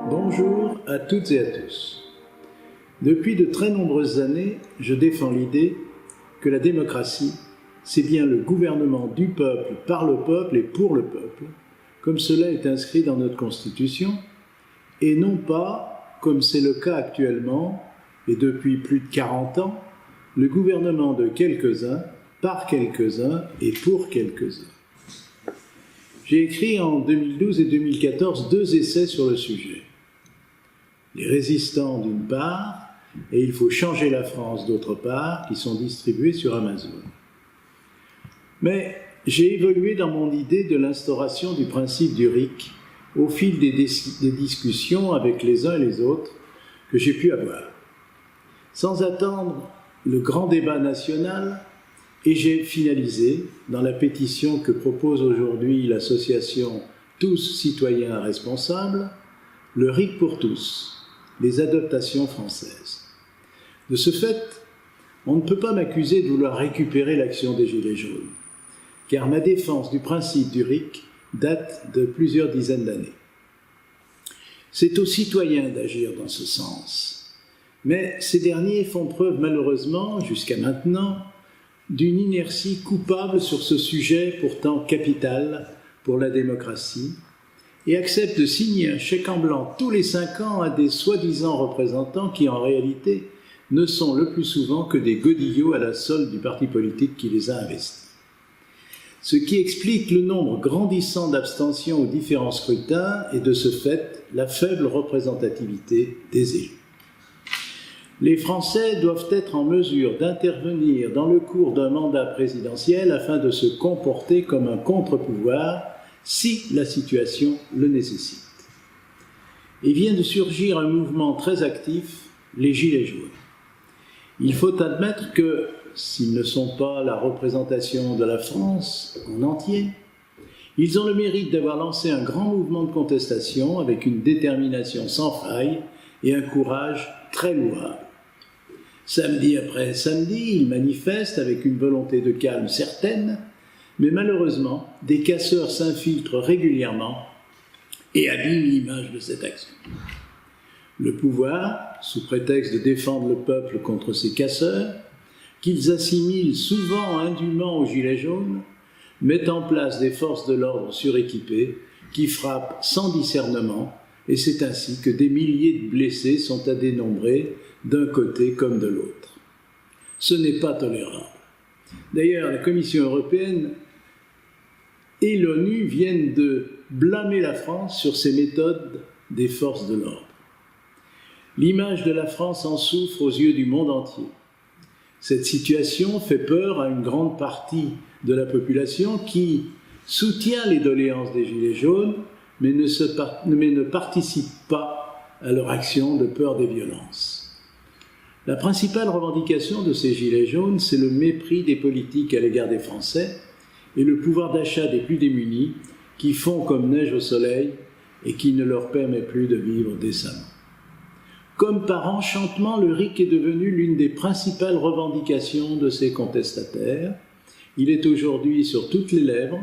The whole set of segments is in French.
Bonjour à toutes et à tous. Depuis de très nombreuses années, je défends l'idée que la démocratie, c'est bien le gouvernement du peuple, par le peuple et pour le peuple, comme cela est inscrit dans notre Constitution, et non pas, comme c'est le cas actuellement, et depuis plus de 40 ans, le gouvernement de quelques-uns, par quelques-uns et pour quelques-uns. J'ai écrit en 2012 et 2014 2 essais sur le sujet. Les résistants d'une part, et il faut changer la France d'autre part, qui sont distribués sur Amazon. Mais j'ai évolué dans mon idée de l'instauration du principe du RIC au fil des discussions avec les uns et les autres que j'ai pu avoir. Sans attendre le grand débat national, et j'ai finalisé, dans la pétition que propose aujourd'hui l'association Tous citoyens responsables, le RIC pour tous, les adaptations françaises. De ce fait, on ne peut pas m'accuser de vouloir récupérer l'action des Gilets jaunes, car ma défense du principe du RIC date de plusieurs dizaines d'années. C'est aux citoyens d'agir dans ce sens, mais ces derniers font preuve malheureusement, jusqu'à maintenant, d'une inertie coupable sur ce sujet pourtant capital pour la démocratie, et acceptent de signer un chèque en blanc tous les 5 ans à des soi-disant représentants qui, en réalité, ne sont le plus souvent que des godillots à la solde du parti politique qui les a investis. Ce qui explique le nombre grandissant d'abstentions aux différents scrutins et, de ce fait, la faible représentativité des élus. Les Français doivent être en mesure d'intervenir dans le cours d'un mandat présidentiel afin de se comporter comme un contre-pouvoir si la situation le nécessite. Et vient de surgir un mouvement très actif, les Gilets jaunes. Il faut admettre que, s'ils ne sont pas la représentation de la France en entier, ils ont le mérite d'avoir lancé un grand mouvement de contestation avec une détermination sans faille et un courage très louable. Samedi après samedi, ils manifestent avec une volonté de calme certaine, mais malheureusement, des casseurs s'infiltrent régulièrement et abîment l'image de cette action. Le pouvoir, sous prétexte de défendre le peuple contre ces casseurs, qu'ils assimilent souvent indûment aux gilets jaunes, met en place des forces de l'ordre suréquipées qui frappent sans discernement, et c'est ainsi que des milliers de blessés sont à dénombrer d'un côté comme de l'autre. Ce n'est pas tolérable. D'ailleurs, la Commission européenne et l'ONU viennent de blâmer la France sur ces méthodes des forces de l'ordre. L'image de la France en souffre aux yeux du monde entier. Cette situation fait peur à une grande partie de la population qui soutient les doléances des Gilets jaunes, mais ne participe pas à leur action de peur des violences. La principale revendication de ces Gilets jaunes, c'est le mépris des politiques à l'égard des Français et le pouvoir d'achat des plus démunis qui fond comme neige au soleil et qui ne leur permet plus de vivre décemment. Comme par enchantement, le RIC est devenu l'une des principales revendications de ces contestataires. Il est aujourd'hui sur toutes les lèvres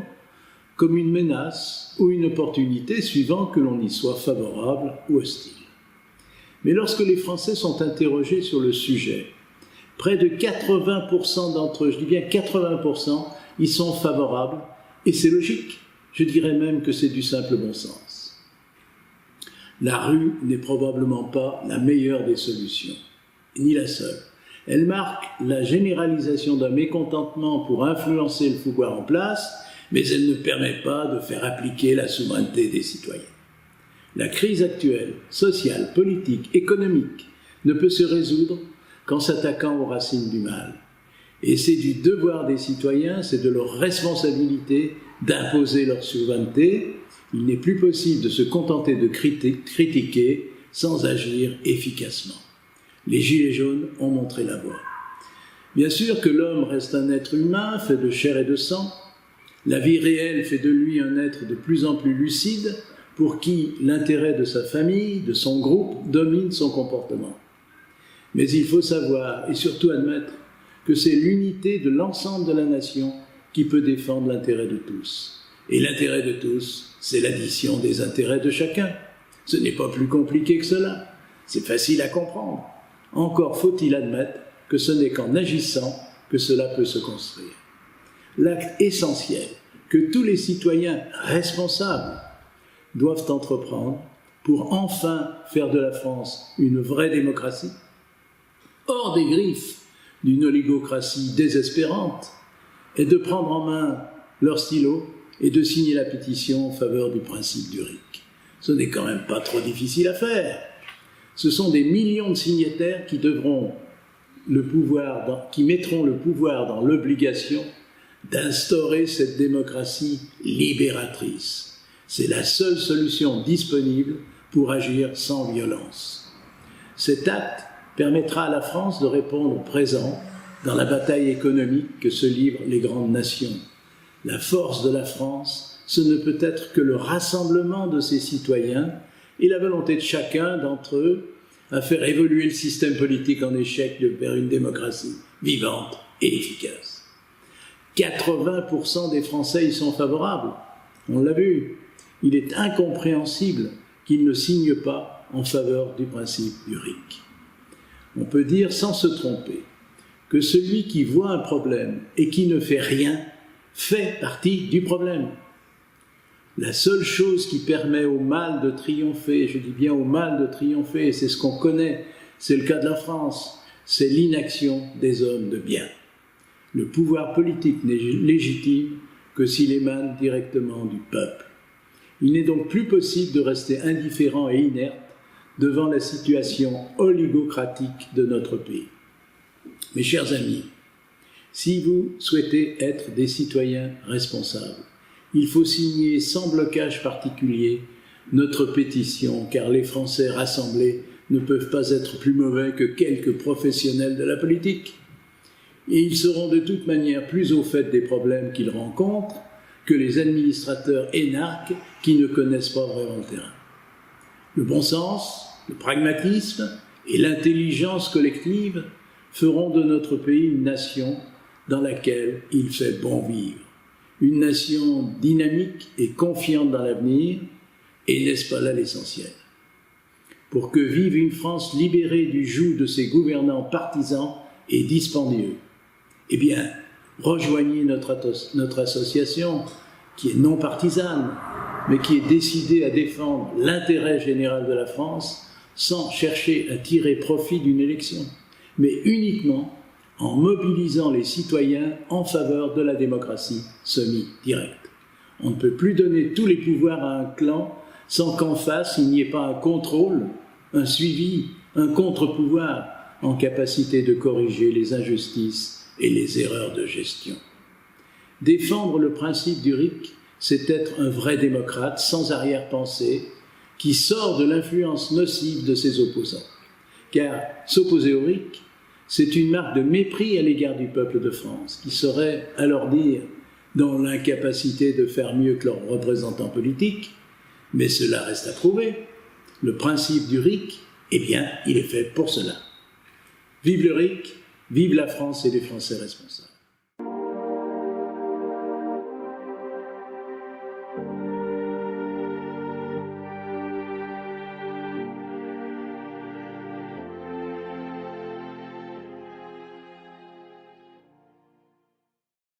comme une menace ou une opportunité suivant que l'on y soit favorable ou hostile. Mais lorsque les Français sont interrogés sur le sujet, près de 80% d'entre eux, je dis bien 80%, y sont favorables, et c'est logique, je dirais même que c'est du simple bon sens. La rue n'est probablement pas la meilleure des solutions, ni la seule. Elle marque la généralisation d'un mécontentement pour influencer le pouvoir en place, mais elle ne permet pas de faire appliquer la souveraineté des citoyens. La crise actuelle, sociale, politique, économique, ne peut se résoudre qu'en s'attaquant aux racines du mal. Et c'est du devoir des citoyens, c'est de leur responsabilité d'imposer leur souveraineté. Il n'est plus possible de se contenter de critiquer sans agir efficacement. Les Gilets jaunes ont montré la voie. Bien sûr que l'homme reste un être humain, fait de chair et de sang. La vie réelle fait de lui un être de plus en plus lucide, pour qui l'intérêt de sa famille, de son groupe, domine son comportement. Mais il faut savoir, et surtout admettre, que c'est l'unité de l'ensemble de la nation qui peut défendre l'intérêt de tous. Et l'intérêt de tous, c'est l'addition des intérêts de chacun. Ce n'est pas plus compliqué que cela. C'est facile à comprendre. Encore faut-il admettre que ce n'est qu'en agissant que cela peut se construire. L'acte essentiel que tous les citoyens responsables doivent entreprendre pour enfin faire de la France une vraie démocratie, hors des griffes d'une oligocratie désespérante, est de prendre en main leur stylo et de signer la pétition en faveur du principe du RIC. Ce n'est quand même pas trop difficile à faire. Ce sont des millions de signataires qui mettront le pouvoir dans l'obligation d'instaurer cette démocratie libératrice. C'est la seule solution disponible pour agir sans violence. Cet acte permettra à la France de répondre présent dans la bataille économique que se livrent les grandes nations. La force de la France, ce ne peut être que le rassemblement de ses citoyens et la volonté de chacun d'entre eux à faire évoluer le système politique en échec vers une démocratie vivante et efficace. 80% des Français y sont favorables. On l'a vu. Il est incompréhensible qu'ils ne signent pas en faveur du principe du RIC. On peut dire sans se tromper que celui qui voit un problème et qui ne fait rien fait partie du problème. La seule chose qui permet au mal de triompher, je dis bien au mal de triompher, et c'est ce qu'on connaît, c'est le cas de la France, c'est l'inaction des hommes de bien. Le pouvoir politique n'est légitime que s'il émane directement du peuple. Il n'est donc plus possible de rester indifférent et inerte devant la situation oligocratique de notre pays. Mes chers amis, si vous souhaitez être des citoyens responsables, il faut signer sans blocage particulier notre pétition, car les Français rassemblés ne peuvent pas être plus mauvais que quelques professionnels de la politique. Et ils seront de toute manière plus au fait des problèmes qu'ils rencontrent que les administrateurs énarques qui ne connaissent pas vraiment le terrain. Le bon sens, le pragmatisme et l'intelligence collective feront de notre pays une nation dans laquelle il fait bon vivre. Une nation dynamique et confiante dans l'avenir, et n'est-ce pas là l'essentiel? Pour que vive une France libérée du joug de ses gouvernants partisans et dispendieux, eh bien, rejoignez notre association, qui est non partisane, mais qui est décidée à défendre l'intérêt général de la France, sans chercher à tirer profit d'une élection, mais uniquement en mobilisant les citoyens en faveur de la démocratie semi-directe. On ne peut plus donner tous les pouvoirs à un clan sans qu'en face il n'y ait pas un contrôle, un suivi, un contre-pouvoir en capacité de corriger les injustices et les erreurs de gestion. Défendre le principe du RIC, c'est être un vrai démocrate sans arrière-pensée qui sort de l'influence nocive de ses opposants. Car s'opposer au RIC, c'est une marque de mépris à l'égard du peuple de France, qui serait, à leur dire, dans l'incapacité de faire mieux que leurs représentants politiques, mais cela reste à prouver. Le principe du RIC, eh bien, il est fait pour cela. Vive le RIC, vive la France et les Français responsables.